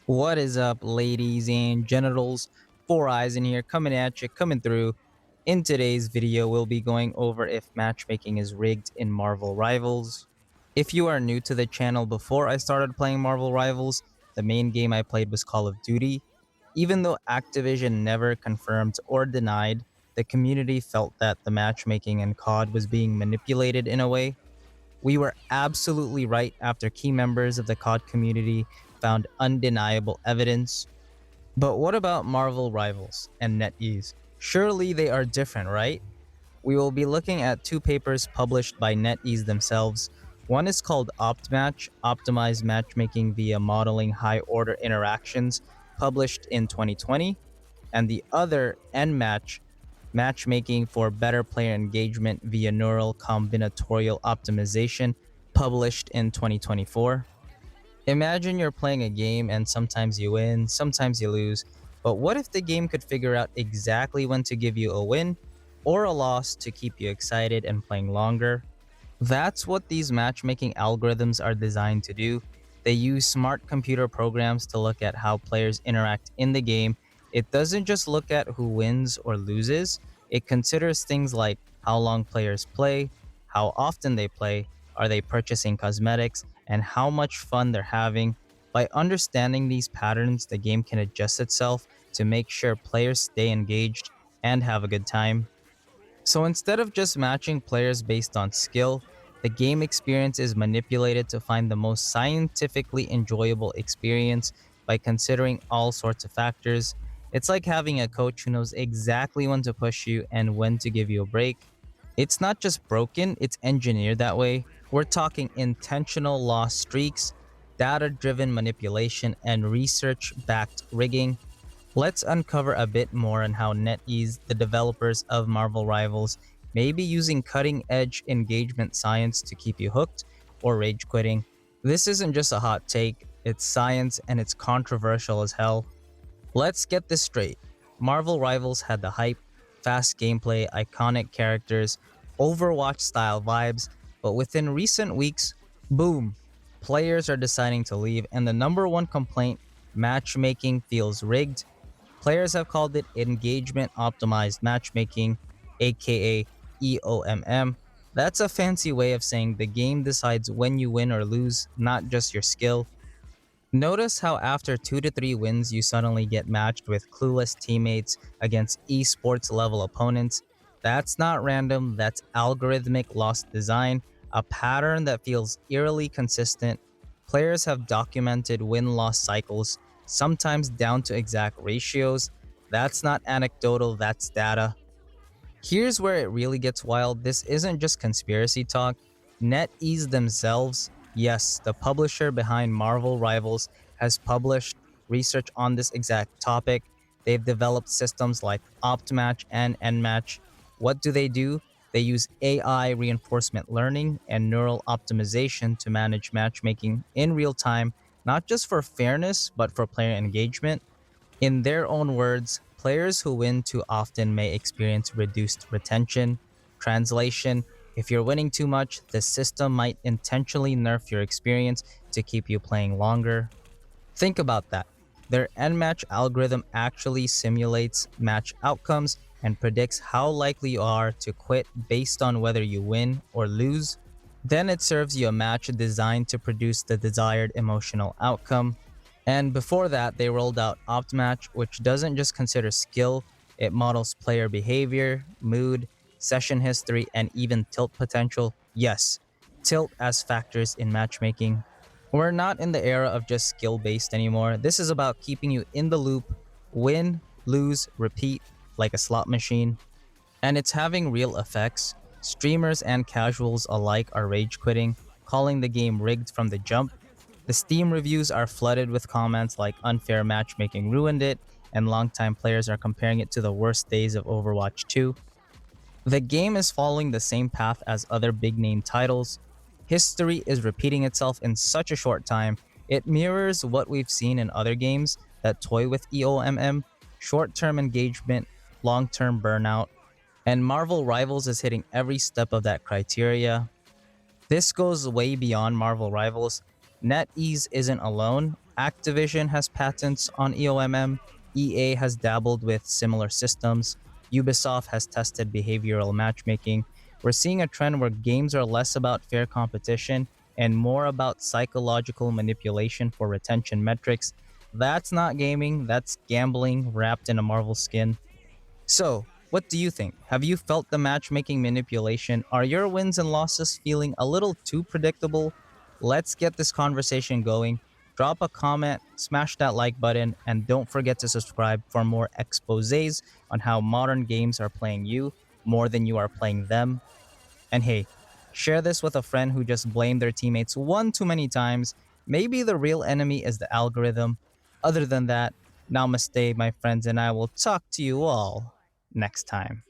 What is up, ladies and genitals? Four Eyes in here, coming at you, coming through. In today's video, we'll be going over if matchmaking is rigged in Marvel Rivals. If you are new to the channel, before I started playing Marvel Rivals, the main game I played was Call of Duty. Even though Activision never confirmed or denied, the community felt that the matchmaking in COD was being manipulated in a way. We were absolutely right after key members of the COD community found undeniable evidence. But what about Marvel Rivals and NetEase? Surely they are different, right? We will be looking at two papers published by NetEase themselves. One is called OptMatch, Optimized Matchmaking via Modeling High Order Interactions, published in 2020, and the other, NMatch, Matchmaking for Better Player Engagement via Neural Combinatorial Optimization, published in 2024. Imagine you're playing a game and sometimes you win, sometimes you lose, but what if the game could figure out exactly when to give you a win or a loss to keep you excited and playing longer? That's what these matchmaking algorithms are designed to do. They use smart computer programs to look at how players interact in the game. It doesn't just look at who wins or loses, it considers things like how long players play, how often they play, are they purchasing cosmetics, and how much fun they're having. By understanding these patterns, the game can adjust itself to make sure players stay engaged and have a good time. So instead of just matching players based on skill, the game experience is manipulated to find the most scientifically enjoyable experience by considering all sorts of factors. It's like having a coach who knows exactly when to push you and when to give you a break. It's not just broken, it's engineered that way. We're talking intentional loss streaks, data driven manipulation, and research backed rigging. Let's uncover a bit more on how NetEase, the developers of Marvel Rivals, may be using cutting-edge engagement science to keep you hooked or rage quitting. This isn't just a hot take, it's science and it's controversial as hell. Let's get this straight. Marvel Rivals had the hype, fast gameplay, iconic characters, Overwatch-style vibes, but within recent weeks, boom, players are deciding to leave, and the number one complaint, matchmaking feels rigged. Players have called it engagement optimized matchmaking, aka EOMM. That's a fancy way of saying the game decides when you win or lose, not just your skill. Notice how after 2 to 3 wins you suddenly get matched with clueless teammates against esports level opponents. That's not random, that's algorithmic loss design, a pattern that feels eerily consistent. Players have documented win-loss cycles, sometimes down to exact ratios. That's not anecdotal, that's data. Here's where it really gets wild. This isn't just conspiracy talk. NetEase themselves, yes, the publisher behind Marvel Rivals, has published research on this exact topic. They've developed systems like OptMatch and NMatch. What do? They use AI reinforcement learning and neural optimization to manage matchmaking in real time, not just for fairness, but for player engagement. In their own words, players who win too often may experience reduced retention. Translation: if you're winning too much, the system might intentionally nerf your experience to keep you playing longer. Think about that. Their NMatch algorithm actually simulates match outcomes and predicts how likely you are to quit based on whether you win or lose. Then it serves you a match designed to produce the desired emotional outcome. And before that, they rolled out OptMatch, which doesn't just consider skill, it models player behavior, mood, session history, and even tilt potential. Yes, tilt as factors in matchmaking. We're not in the era of just skill based anymore. This is about keeping you in the loop, win, lose, repeat, like a slot machine. And it's having real effects. Streamers and casuals alike are rage quitting, calling the game rigged from the jump. The Steam reviews are flooded with comments like unfair matchmaking ruined it, and longtime players are comparing it to the worst days of Overwatch 2. The game is following the same path as other big name titles. History is repeating itself in such a short time. It mirrors what we've seen in other games that toy with EOMM, short-term engagement, long-term burnout, and Marvel Rivals is hitting every step of that criteria. This goes way beyond Marvel Rivals. NetEase isn't alone. Activision has patents on EOMM, EA has dabbled with similar systems, Ubisoft has tested behavioral matchmaking. We're seeing a trend where games are less about fair competition and more about psychological manipulation for retention metrics. That's not gaming, that's gambling wrapped in a Marvel skin. So, what do you think? Have you felt the matchmaking manipulation? Are your wins and losses feeling a little too predictable? Let's get this conversation going. Drop a comment, smash that like button, and don't forget to subscribe for more exposés on how modern games are playing you more than you are playing them. And hey, share this with a friend who just blamed their teammates one too many times. Maybe the real enemy is the algorithm. Other than that, namaste, my friends, and I will talk to you all next time.